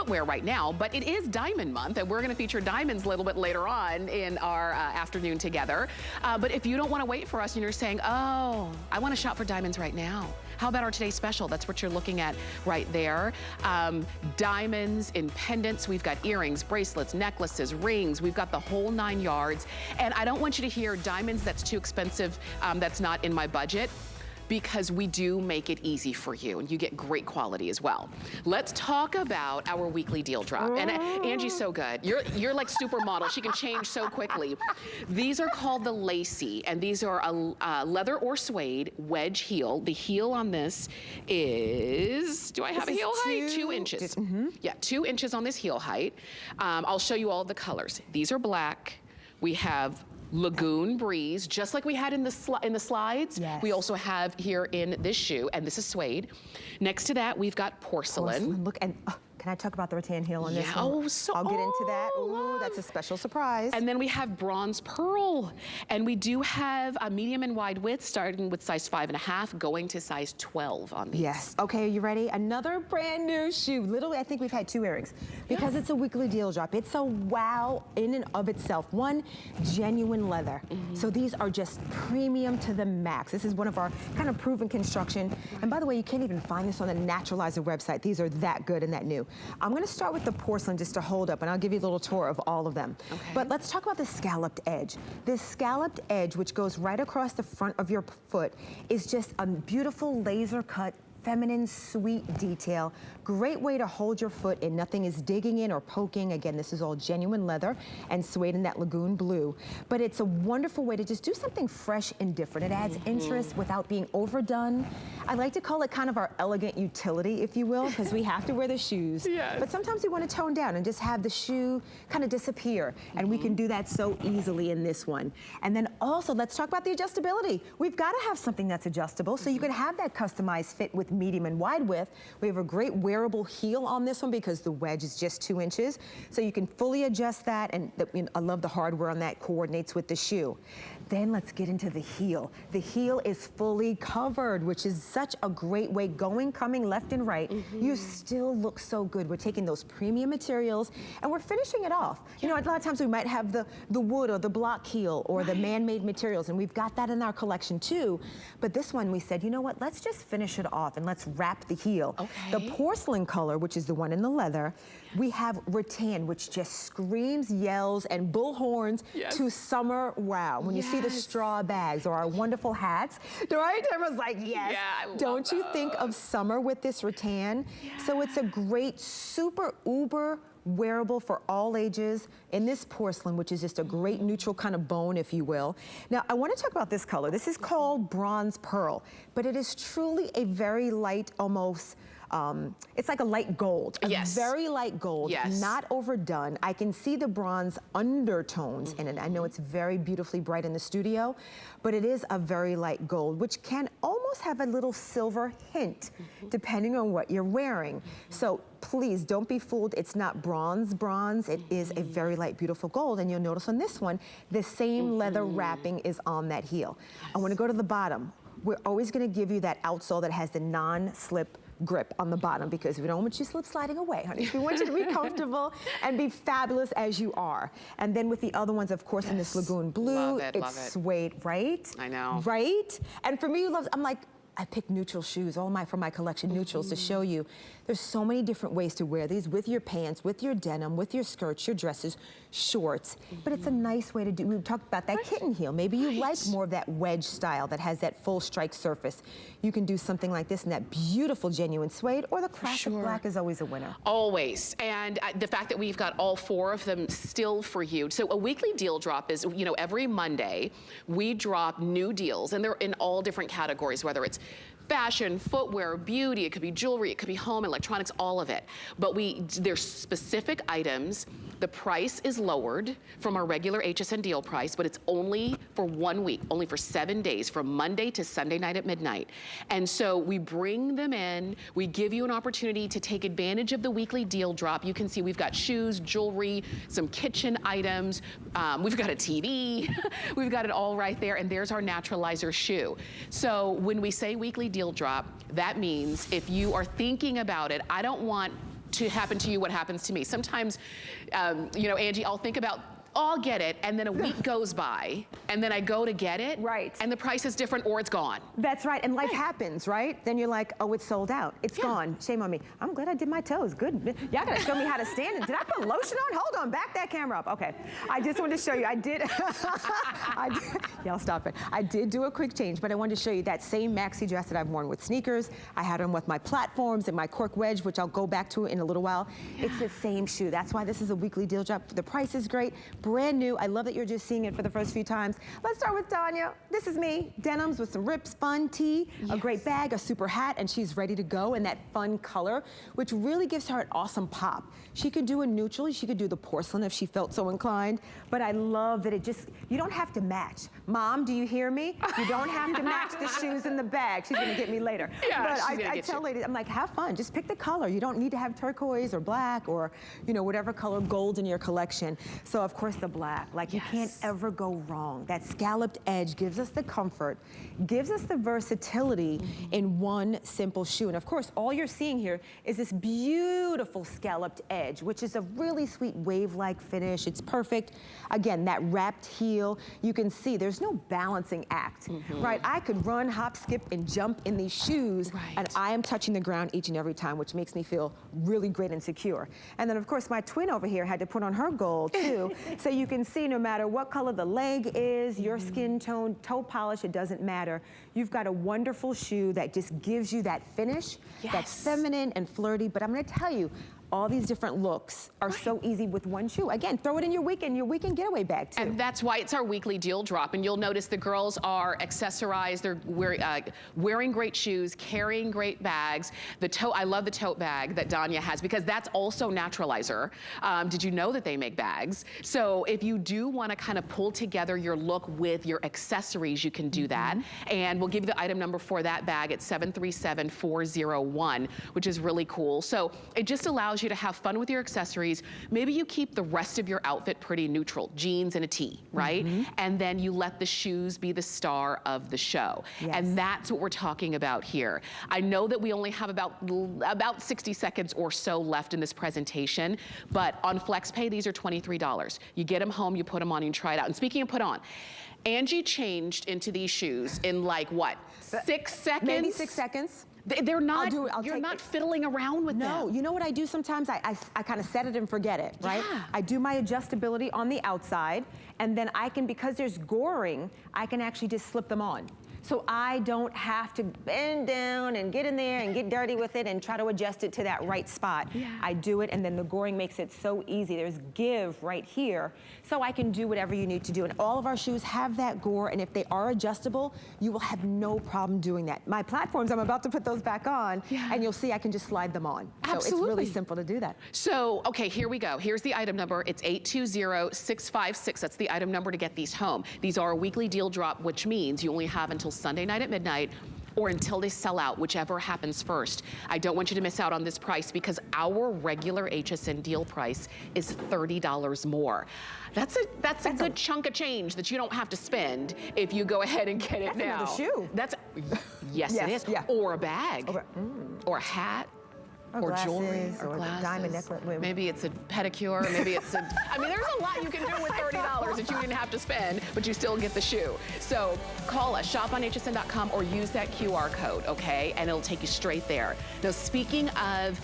footwear right now, but it is Diamond Month, and we're gonna feature diamonds a little bit later on in our afternoon together. But if you don't wanna wait for us and you're saying, oh, I wanna shop for diamonds right now, how about our today's special? That's what you're looking at right there. Diamonds in pendants. We've got earrings, bracelets, necklaces, rings. We've got the whole 9 yards. And I don't want you to hear diamonds, that's too expensive, that's not in my budget, because we do make it easy for you and you get great quality as well. Let's talk about our weekly deal drop. And Angie's so good. You're like supermodel. She can change so quickly. These are called the Lacey, and these are a leather or suede wedge heel. The heel on this is, do I have a heel height? 2 inches. Yeah, 2 inches on this heel height. I'll show you all of the colors. These are black. We have Lagoon Breeze, just like we had in the slides. Yes. We also have here in this shoe, and this is suede. Next to that, we've got porcelain. Look, and can I talk about the rattan heel on this one? I'll get into that. Ooh, that's a special surprise. And then we have bronze pearl. And we do have a medium and wide width, starting with size 5.5, going to size 12 on these. Yes, okay, are you ready? Another brand new shoe. Literally, I think we've had 2 earrings. Because it's a weekly deal drop. It's a wow in and of itself. One, genuine leather. So these are just premium to the max. This is one of our kind of proven construction. And by the way, you can't even find this on the Naturalizer website. These are that good and that new. I'm gonna start with the porcelain just to hold up, and I'll give you a little tour of all of them. Okay. But let's talk about the scalloped edge. This scalloped edge, which goes right across the front of your foot, is just a beautiful laser cut, feminine, sweet detail. Great way to hold your foot and nothing is digging in or poking. Again, this is all genuine leather and suede in that lagoon blue. But it's a wonderful way to just do something fresh and different. It adds interest without being overdone. I like to call it kind of our elegant utility, if you will, because we have to wear the shoes. Yes. But sometimes we want to tone down and just have the shoe kind of disappear. And we can do that so easily in this one. And then also, let's talk about the adjustability. We've got to have something that's adjustable so you can have that customized fit with medium and wide width. We have a great wearable heel on this one because the wedge is just 2 inches. So you can fully adjust that, and I love the hardware on that, coordinates with the shoe. Then let's get into the heel. The heel is fully covered, which is such a great way, coming left and right. You still look so good. We're taking those premium materials and we're finishing it off. You know, a lot of times we might have the wood or the block heel or the man-made materials, and we've got that in our collection too. But this one we said, you know what, let's just finish it off and let's wrap the heel. The porcelain color, which is the one in the leather, we have rattan, which just screams, yells, and bullhorns to summer wow. When you see the straw bags or our wonderful hats, right? Everyone's like, yes. Yeah, don't you think of summer with this rattan? So it's a great, super uber wearable for all ages in this porcelain, which is just a great neutral kind of bone, if you will. Now, I want to talk about this color. This is called bronze pearl, but it is truly a very light, almost, it's like a light gold, a very light gold, not overdone. I can see the bronze undertones in it. I know it's very beautifully bright in the studio, but it is a very light gold, which can almost have a little silver hint, depending on what you're wearing. So please don't be fooled. It's not bronze. It is a very light, beautiful gold. And you'll notice on this one, the same leather wrapping is on that heel. I want to go to the bottom. We're always going to give you that outsole that has the non-slip grip on the bottom, because we don't want you slip sliding away, honey. We want you to be comfortable and be fabulous as you are. And then with the other ones, of course, in this lagoon blue, it's suede, right? I know. Right? And for me, I'm like, I picked neutral shoes, from my collection, neutrals, to show you. There's so many different ways to wear these with your pants, with your denim, with your skirts, your dresses, shorts. But it's a nice way to do, we talked about that kitten heel. Maybe you like more of that wedge style that has that full strike surface. You can do something like this in that beautiful genuine suede, or the classic black is always a winner. Always. And the fact that we've got all 4 of them still for you. So a weekly deal drop is, you know, every Monday we drop new deals, and they're in all different categories, whether it's fashion, footwear, beauty, it could be jewelry, it could be home, electronics, all of it. But there's specific items. The price is lowered from our regular HSN deal price, but it's only for 1 week, only for 7 days, from Monday to Sunday night at midnight. And so we bring them in, we give you an opportunity to take advantage of the weekly deal drop. You can see we've got shoes, jewelry, some kitchen items, we've got a TV, we've got it all right there, and there's our Naturalizer shoe. So when we say weekly deal drop, that means if you are thinking about it, I don't want to happen to you what happens to me. Sometimes, you know, Angie, I'll think about, I'll get it, and then a week goes by, and then I go to get it, and the price is different or it's gone. That's right, and life happens, right? Then you're like, oh, it's sold out. It's gone. Shame on me. I'm glad I did my toes. Good. Y'all gotta show me how to stand. Did I put lotion on? Hold on, back that camera up. Okay. I just wanted to show you. I did. Y'all stop it. I did do a quick change, but I wanted to show you that same maxi dress that I've worn with sneakers. I had them with my platforms and my cork wedge, which I'll go back to in a little while. It's the same shoe. That's why this is a weekly deal drop. The price is great. Brand new. I love that you're just seeing it for the first few times. Let's start with Tanya. This is me, denims with some rips, fun tee, a great bag, a super hat, and she's ready to go in that fun color, which really gives her an awesome pop. She could do a neutral, she could do the porcelain if she felt so inclined, but I love that it just, you don't have to match. Mom, do you hear me? You don't have to match the shoes in the bag. She's gonna get me later. Yeah, but I tell ladies, I'm like, have fun, just pick the color. You don't need to have turquoise or black or, you know, whatever color gold in your collection. So of course the black. Like you can't ever go wrong. That scalloped edge gives us the comfort, gives us the versatility in one simple shoe. And of course, all you're seeing here is this beautiful scalloped edge, which is a really sweet wave-like finish. It's perfect. Again, that wrapped heel, you can see there's no balancing act, right? I could run, hop, skip, and jump in these shoes, and I am touching the ground each and every time, which makes me feel really great and secure. And then of course, my twin over here had to put on her gold too, so you can see no matter what color the leg is, your skin tone, toe polish, it doesn't matter. You've got a wonderful shoe that just gives you that finish, that's feminine and flirty, but I'm gonna tell you, all these different looks are so easy with one shoe. Again, throw it in your weekend getaway bag too. And that's why it's our weekly deal drop. And you'll notice the girls are accessorized. They're wearing great shoes, carrying great bags. The tote, I love the tote bag that Danya has because that's also Naturalizer. Did you know that they make bags? So if you do want to kind of pull together your look with your accessories, you can do that. And we'll give you the item number for that bag at 737401, which is really cool. So it just allows you to have fun with your accessories. Maybe you keep the rest of your outfit pretty neutral, jeans and a tee, right? And then you let the shoes be the star of the show. And that's what we're talking about here. I know that we only have about 60 seconds or so left in this presentation, but on FlexPay, these are $23. You get them home, you put them on, and you try it out. And speaking of put on, Angie changed into these shoes in like what, 6 seconds? Maybe 6 seconds. They're not, you're not fiddling around with them. No, you know what I do sometimes? I kind of set it and forget it, right? I do my adjustability on the outside, and then I can, because there's goring, I can actually just slip them on. So I don't have to bend down and get in there and get dirty with it and try to adjust it to that right spot. I do it, and then the goring makes it so easy. There's give right here, so I can do whatever you need to do. And all of our shoes have that gore, and if they are adjustable, you will have no problem doing that. My platforms, I'm about to put those back on, and you'll see I can just slide them on. So it's really simple to do that. So, okay, here we go. Here's the item number. It's 820656. That's the item number to get these home. These are a weekly deal drop, which means you only have until Sunday night at midnight or until they sell out, whichever happens first. I don't want you to miss out on this price because our regular HSN deal price is $30 more. That's a good chunk of change that you don't have to spend if you go ahead and get it now. That's another shoe. That's, yes, it is. Or a bag, or a hat. Or jewelry, or glasses, diamond necklace. Maybe it's a pedicure, maybe it's a, I mean, there's a lot you can do with $30 that you didn't have to spend, but you still get the shoe. So call us, shop on hsn.com or use that QR code, okay? And it'll take you straight there. Now, speaking of